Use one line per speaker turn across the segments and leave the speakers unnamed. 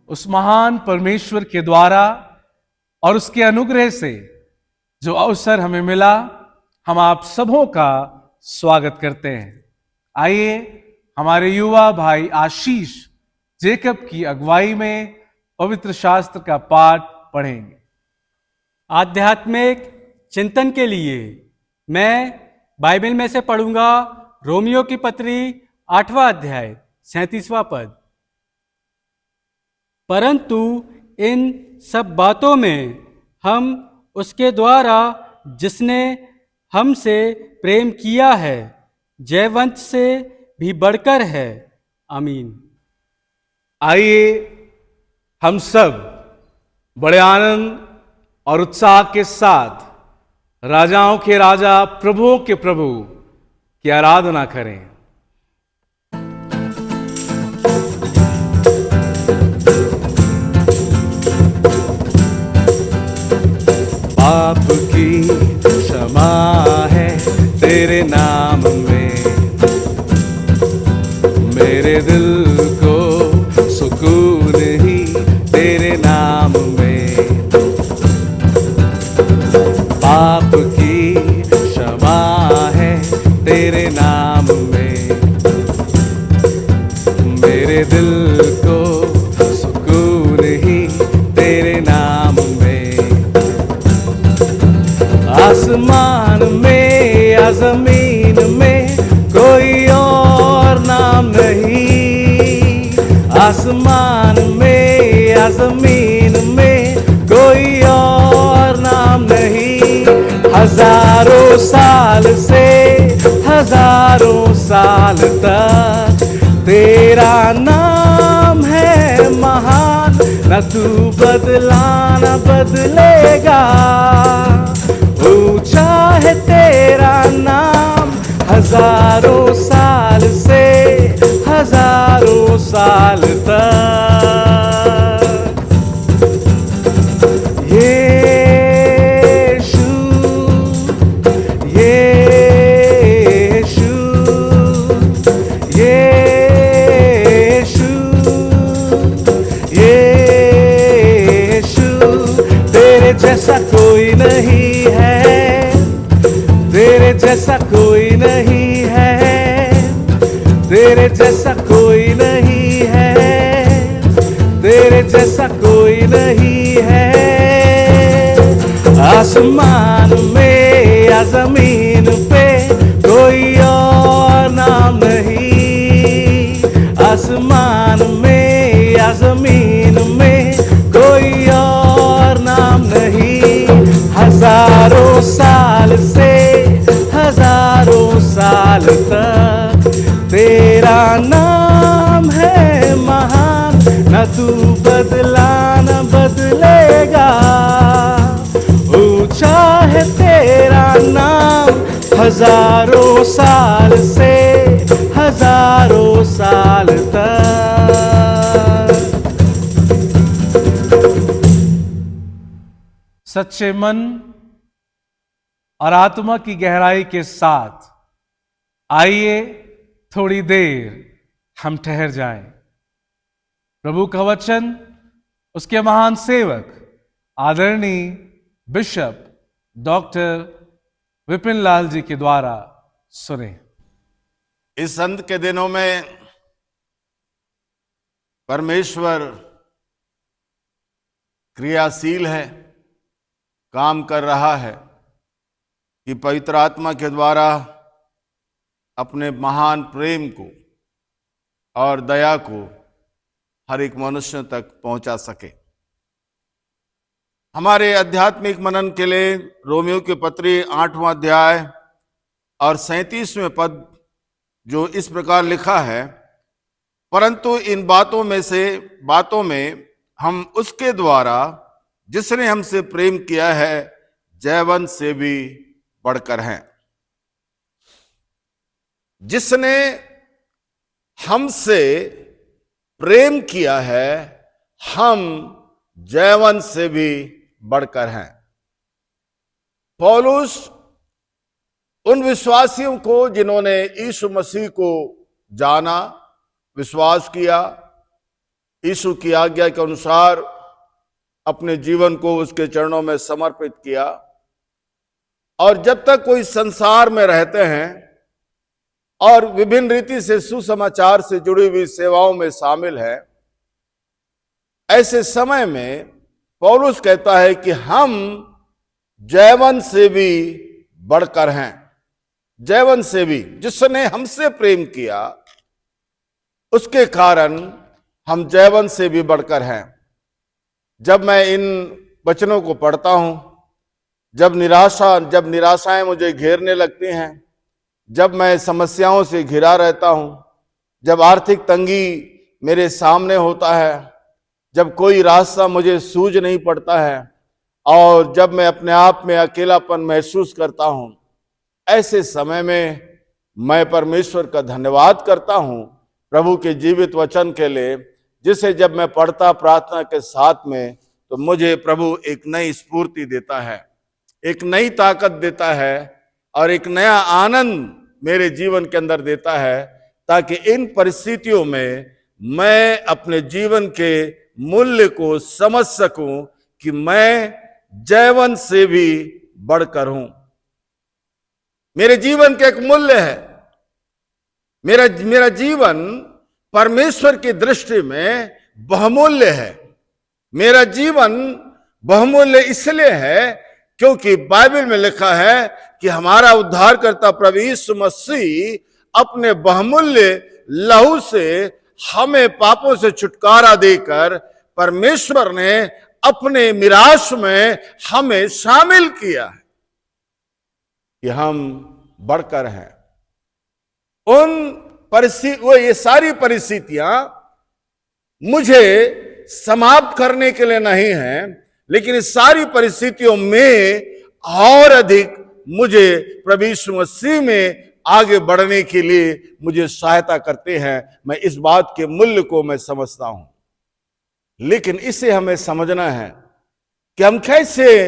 उस महान परमेश्वर के द्वारा और उसके अनुग्रह से जो अवसर हमें मिला, हम आप सबों का स्वागत करते हैं। आइए हमारे युवा भाई आशीष जेकब की अगुवाई में पवित्र शास्त्र का पाठ पढ़ेंगे।
आध्यात्मिक चिंतन के लिए मैं बाइबल में से पढ़ूंगा रोमियो की पत्री 8वां अध्याय 37वां पद। परंतु इन सब बातों में हम उसके द्वारा जिसने हमसे प्रेम किया है जयवंत से भी बढ़कर है। आमीन।
आइए हम सब बड़े आनंद और उत्साह के साथ राजाओं के राजा प्रभुओं के प्रभु की आराधना करें। पाप की क्षमा है तेरे नाम में, मेरे दिल को सुकून ही तेरे नाम में। पाप की क्षमा है तेरे नाम में, मेरे दिल को सुकून ही तेरे नाम में। आसमान में या जमीन में कोई और नाम नहीं, आसमान में या जमीन में कोई और नाम नहीं। हजारों साल से हजारों साल तक तेरा नाम है महान, न तू बदला न बदलेगा। ऊंचा है तेरा नाम हजारों साल से हजारों साल तक। यीशु यीशु यीशु यीशु, तेरे जैसा कोई नहीं है, तेरे जैसा कोई नहीं है, तेरे जैसा कोई नहीं है, तेरे जैसा कोई नहीं है। आसमान में या जमीन पे कोई और नाम नहीं, आसमान में या जमीन में कोई और नाम नहीं। हजारों साल से हजारों साल तक तेरा नाम है महान, न तू बदला न बदलेगा। ऊंचा है तेरा नाम हजारों साल से हजारों साल तक। सच्चे मन और आत्मा की गहराई के साथ आइए थोड़ी देर हम ठहर जाएं। प्रभु का वचन उसके महान सेवक आदरणीय बिशप डॉक्टर विपिन लाल जी के द्वारा सुने।
इस अंत के दिनों में परमेश्वर क्रियाशील है, काम कर रहा है कि पवित्र आत्मा के द्वारा अपने महान प्रेम को और दया को हर एक मनुष्य तक पहुंचा सके। हमारे आध्यात्मिक मनन के लिए रोमियो की पत्री 8वां अध्याय और 37वें पद जो इस प्रकार लिखा है, परंतु इन बातों में हम उसके द्वारा जिसने हमसे प्रेम किया है जयवंत से भी बढ़कर हैं। जिसने हमसे प्रेम किया है हम जयवंत से भी बढ़कर हैं। पौलुस उन विश्वासियों को जिन्होंने यीशु मसीह को जाना, विश्वास किया, यीशु की आज्ञा के अनुसार अपने जीवन को उसके चरणों में समर्पित किया। और जब तक कोई संसार में रहते हैं और विभिन्न रीति से सुसमाचार से जुड़ी हुई सेवाओं में शामिल है, ऐसे समय में पौलुस कहता है कि हम जयवंत से भी बढ़कर हैं। जयवंत से भी, जिसने हमसे प्रेम किया उसके कारण हम जयवंत से भी बढ़कर हैं। जब मैं इन वचनों को पढ़ता हूं, जब निराशाएं मुझे घेरने लगती हैं, जब मैं समस्याओं से घिरा रहता हूं, जब आर्थिक तंगी मेरे सामने होता है, जब कोई रास्ता मुझे सूझ नहीं पड़ता है और जब मैं अपने आप में अकेलापन महसूस करता हूं, ऐसे समय में मैं परमेश्वर का धन्यवाद करता हूं प्रभु के जीवित वचन के लिए, जिसे जब मैं पढ़ता प्रार्थना के साथ में तो मुझे प्रभु एक नई स्फूर्ति देता है, एक नई ताकत देता है और एक नया आनंद मेरे जीवन के अंदर देता है, ताकि इन परिस्थितियों में मैं अपने जीवन के मूल्य को समझ सकूं कि मैं जयवंत से भी बढ़कर हूं। मेरे जीवन का एक मूल्य है। मेरा जीवन परमेश्वर की दृष्टि में बहुमूल्य है। मेरा जीवन बहुमूल्य इसलिए है क्योंकि बाइबल में लिखा है कि हमारा उद्धारकर्ता प्रभु यीशु मसीह अपने बहुमूल्य लहू से हमें पापों से छुटकारा देकर परमेश्वर ने अपने मिरास में हमें शामिल किया है कि हम बढ़कर हैं। ये सारी परिस्थितियां मुझे समाप्त करने के लिए नहीं है, लेकिन इस सारी परिस्थितियों में और अधिक मुझे प्रभु यीशु मसीह में आगे बढ़ने के लिए मुझे सहायता करते हैं। मैं इस बात के मूल्य को मैं समझता हूं, लेकिन इसे हमें समझना है कि हम कैसे,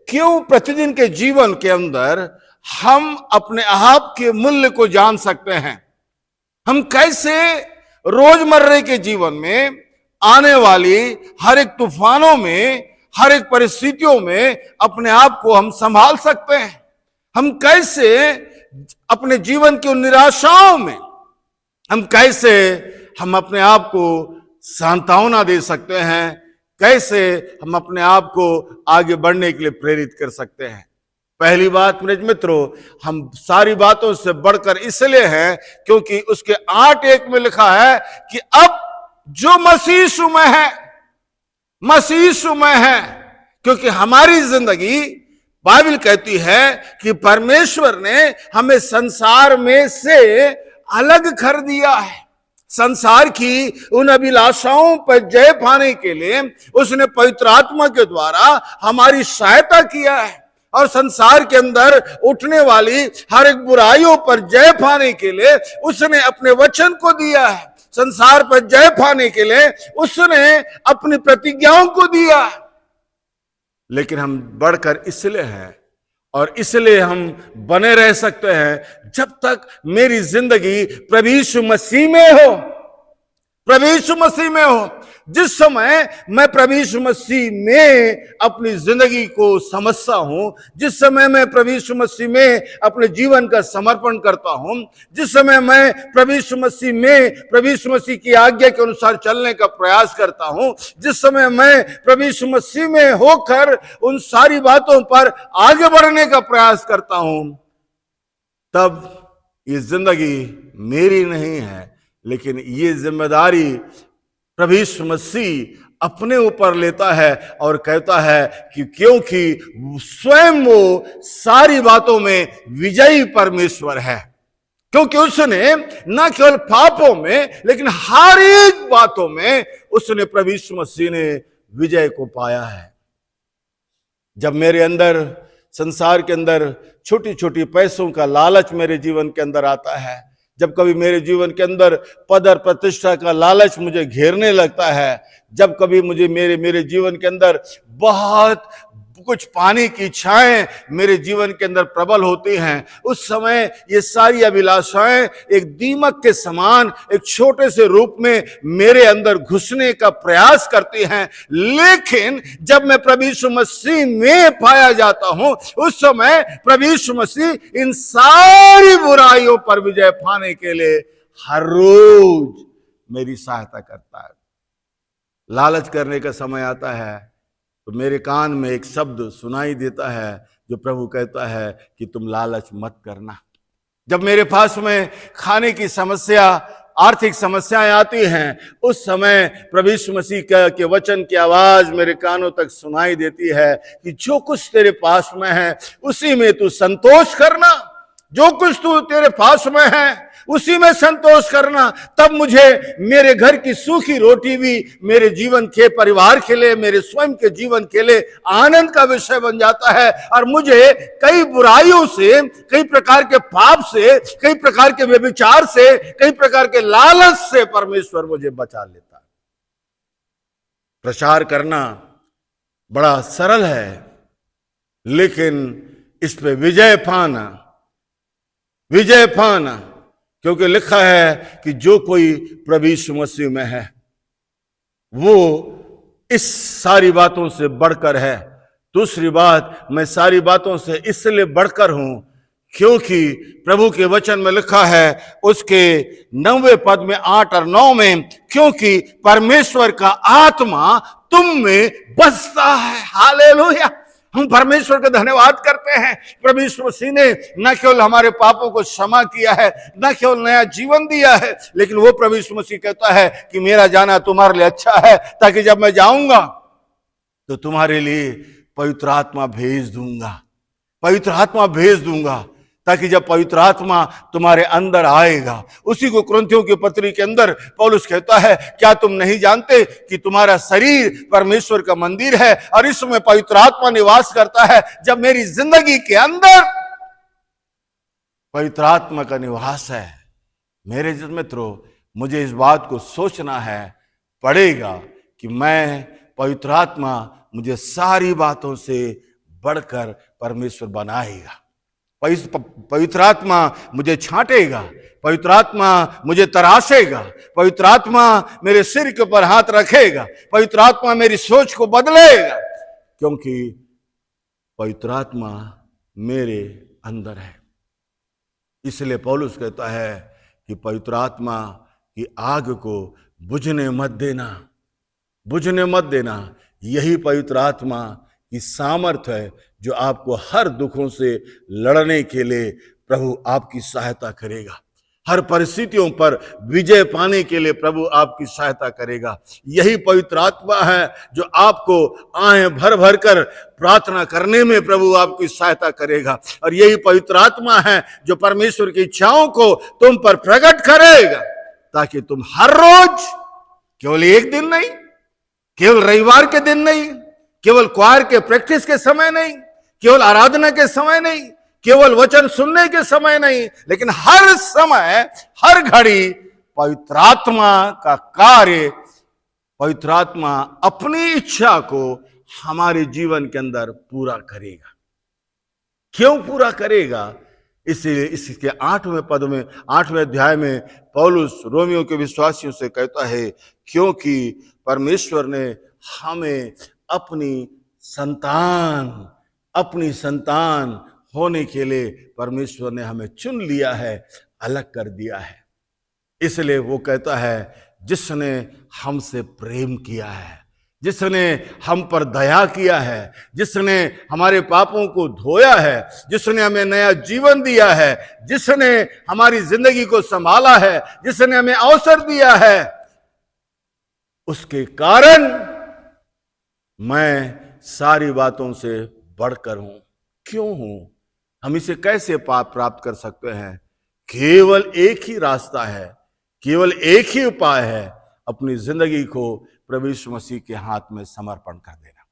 क्यों प्रतिदिन के जीवन के अंदर हम अपने आप के मूल्य को जान सकते हैं। हम कैसे रोजमर्रे के जीवन में आने वाली हर एक तूफानों में, हर एक परिस्थितियों में अपने आप को हम संभाल सकते हैं। हम कैसे अपने जीवन की उन निराशाओं में हम अपने आप को सांत्वना दे सकते हैं, कैसे हम अपने आप को आगे बढ़ने के लिए प्रेरित कर सकते हैं। पहली बात मेरे मित्रों, हम सारी बातों से बढ़कर इसलिए हैं क्योंकि उसके 8:1 में लिखा है कि अब जो मसीह यीशु में है, क्योंकि हमारी जिंदगी, बाइबल कहती है कि परमेश्वर ने हमें संसार में से अलग कर दिया है। संसार की उन अभिलाषाओं पर जय पाने के लिए उसने पवित्र आत्मा के द्वारा हमारी सहायता किया है, और संसार के अंदर उठने वाली हर एक बुराइयों पर जय पाने के लिए उसने अपने वचन को दिया है। संसार पर जय पाने के लिए उसने अपनी प्रतिज्ञाओं को दिया है। लेकिन हम बढ़कर इसलिए हैं और इसलिए हम बने रह सकते हैं जब तक मेरी जिंदगी प्रभु यीशु मसीह में हो। प्रभु यीशु मसीह में हो। जिस समय मैं प्रभु यीशु मसीह में अपनी जिंदगी को समझता हूं, जिस समय मैं प्रभु यीशु मसीह में अपने जीवन का समर्पण करता हूं, जिस समय मैं प्रभु यीशु मसीह में प्रभु यीशु मसीह की आज्ञा के अनुसार चलने का प्रयास करता हूं, जिस समय मैं प्रभु यीशु मसीह में होकर उन सारी बातों पर आगे बढ़ने का प्रयास करता हूं, तब ये जिंदगी मेरी नहीं है, लेकिन ये जिम्मेदारी प्रभु यीशु मसीह अपने ऊपर लेता है और कहता है कि क्योंकि स्वयं वो सारी बातों में विजयी परमेश्वर है, क्योंकि उसने न केवल पापों में लेकिन हर एक बातों में उसने प्रभु यीशु मसीह ने विजय को पाया है। जब मेरे अंदर, संसार के अंदर छोटी छोटी पैसों का लालच मेरे जीवन के अंदर आता है, जब कभी मेरे जीवन के अंदर पद और प्रतिष्ठा का लालच मुझे घेरने लगता है, जब कभी मुझे मेरे जीवन के अंदर बहुत कुछ पाने की इच्छाएं मेरे जीवन के अंदर प्रबल होती हैं, उस समय ये सारी अभिलाषाएं एक दीमक के समान एक छोटे से रूप में मेरे अंदर घुसने का प्रयास करती हैं। लेकिन जब मैं प्रभु यीशु मसीह में पाया जाता हूं, उस समय प्रभु यीशु मसीह इन सारी बुराइयों पर विजय पाने के लिए हर रोज मेरी सहायता करता है। लालच करने का समय आता है तो मेरे कान में एक शब्द सुनाई देता है जो प्रभु कहता है कि तुम लालच मत करना। जब मेरे पास में खाने की समस्या, आर्थिक समस्याएं आती हैं, उस समय प्रभु यीशु मसीह के वचन की आवाज मेरे कानों तक सुनाई देती है कि जो कुछ तेरे पास में है उसी में तू संतोष करना, जो कुछ तू तेरे पास में है उसी में संतोष करना। तब मुझे मेरे घर की सूखी रोटी भी मेरे जीवन के, परिवार के लिए, मेरे स्वयं के जीवन के लिए आनंद का विषय बन जाता है। और मुझे कई बुराइयों से, कई प्रकार के पाप से, कई प्रकार के व्यभिचार से, कई प्रकार के लालच से परमेश्वर मुझे बचा लेता है। प्रचार करना बड़ा सरल है, लेकिन इस पे विजय पाना, क्योंकि लिखा है कि जो कोई प्रभु यीशु मसीह में है वो इस सारी बातों से बढ़कर है। दूसरी बात, मैं सारी बातों से इसलिए बढ़कर हूं क्योंकि प्रभु के वचन में लिखा है उसके 9वें पद में 8 और 9 में, क्योंकि परमेश्वर का आत्मा तुम में बसता है। हालेलुया। हम परमेश्वर का धन्यवाद करते हैं। प्रभु यीशु मसीह ने न केवल हमारे पापों को क्षमा किया है, न केवल नया जीवन दिया है, लेकिन वो प्रभु यीशु मसीह कहता है कि मेरा जाना तुम्हारे लिए अच्छा है, ताकि जब मैं जाऊंगा तो तुम्हारे लिए पवित्र आत्मा भेज दूंगा, ताकि जब पवित्र आत्मा तुम्हारे अंदर आएगा। उसी को कुरिन्थियों की पत्री के अंदर पौलुस कहता है, क्या तुम नहीं जानते कि तुम्हारा शरीर परमेश्वर का मंदिर है और इसमें पवित्र आत्मा निवास करता है। जब मेरी जिंदगी के अंदर पवित्र आत्मा का निवास है, मेरे मित्रों, मुझे इस बात को सोचना है पड़ेगा कि मैं, पवित्र आत्मा मुझे सारी बातों से बढ़कर परमेश्वर बनाएगा। पवित्र आत्मा मुझे छांटेगा, पवित्र आत्मा मुझे तराशेगा, पवित्र आत्मा मेरे सिर के ऊपर हाथ रखेगा, पवित्र आत्मा मेरी सोच को बदलेगा, क्योंकि पवित्र आत्मा मेरे अंदर है। इसलिए पौलुस कहता है कि पवित्र आत्मा की आग को बुझने मत देना। यही पवित्र आत्मा की सामर्थ है जो आपको हर दुखों से लड़ने के लिए प्रभु आपकी सहायता करेगा। हर परिस्थितियों पर विजय पाने के लिए प्रभु आपकी सहायता करेगा। यही पवित्र आत्मा है जो आपको आहें भर भर कर प्रार्थना करने में प्रभु आपकी सहायता करेगा। और यही पवित्र आत्मा है जो परमेश्वर की इच्छाओं को तुम पर प्रकट करेगा, ताकि तुम हर रोज, केवल एक दिन नहीं, केवल रविवार के दिन नहीं, केवल क्वायर के प्रैक्टिस के समय नहीं, केवल आराधना के समय नहीं, केवल वचन सुनने के समय नहीं, लेकिन हर समय, हर घड़ी पवित्र आत्मा का कार्य, पवित्र आत्मा अपनी इच्छा को हमारे जीवन के अंदर पूरा करेगा। क्यों पूरा करेगा? इसलिए इसके 8वें पद में, 8वें अध्याय में पौलुस रोमियो के विश्वासियों से कहता है, क्योंकि परमेश्वर ने हमें अपनी संतान होने के लिए परमेश्वर ने हमें चुन लिया है, अलग कर दिया है। इसलिए वो कहता है, जिसने हमसे प्रेम किया है, जिसने हम पर दया किया है, जिसने हमारे पापों को धोया है, जिसने हमें नया जीवन दिया है, जिसने हमारी जिंदगी को संभाला है, जिसने हमें अवसर दिया है, उसके कारण मैं सारी बातों से बढ़कर हूं। क्यों हूं? हम इसे कैसे प्राप्त कर सकते हैं? केवल एक ही रास्ता है, केवल एक ही उपाय है, अपनी जिंदगी को प्रभु यीशु मसीह के हाथ में समर्पण कर देना।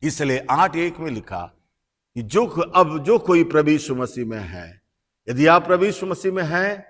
इसलिए 8:1 में लिखा कि जो कोई प्रभु यीशु मसीह में है, यदि आप प्रभु यीशु मसीह में हैं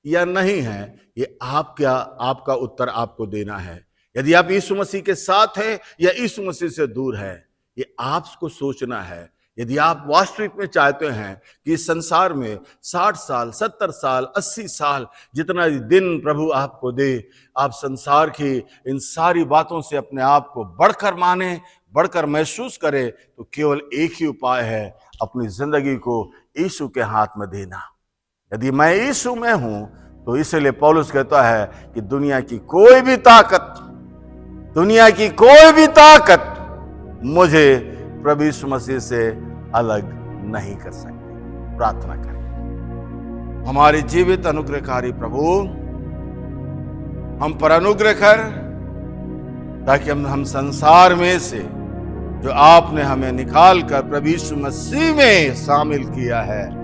या नहीं है, ये आपका उत्तर आपको देना है। यदि आप यीशु मसीह के साथ हैं या यीशु मसीह से दूर है, ये आपको सोचना है। यदि आप वास्तविक में चाहते हैं कि इस संसार में 60 साल, 70 साल, 80 साल, जितना दिन प्रभु आपको दे, आप संसार की इन सारी बातों से अपने आप को बढ़कर माने, बढ़कर महसूस करें, तो केवल एक ही उपाय है, अपनी जिंदगी को यीशु के हाथ में देना। यदि मैं यीशु में हूं, तो इसलिए पौलुस कहता है कि दुनिया की कोई भी ताकत मुझे प्रभु यीशु मसीह से अलग नहीं कर सकती। प्रार्थना करें। हमारे जीवित अनुग्रहकारी प्रभु, हम पर अनुग्रह कर, ताकि हम संसार में से जो आपने हमें निकाल कर प्रभु यीशु मसीह में शामिल किया है,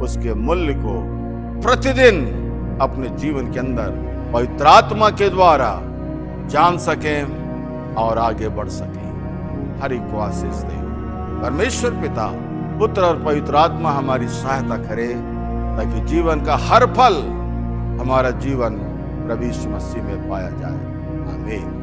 उसके मूल्य को प्रतिदिन अपने जीवन के अंदर पवित्र आत्मा के द्वारा जान सकें और आगे बढ़ सकें। हर एक को आशीष दे। परमेश्वर पिता, पुत्र और पवित्र आत्मा हमारी सहायता करे, ताकि जीवन का हर फल हमारा जीवन प्रभु यीशु मसीह में पाया जाए। आमीन।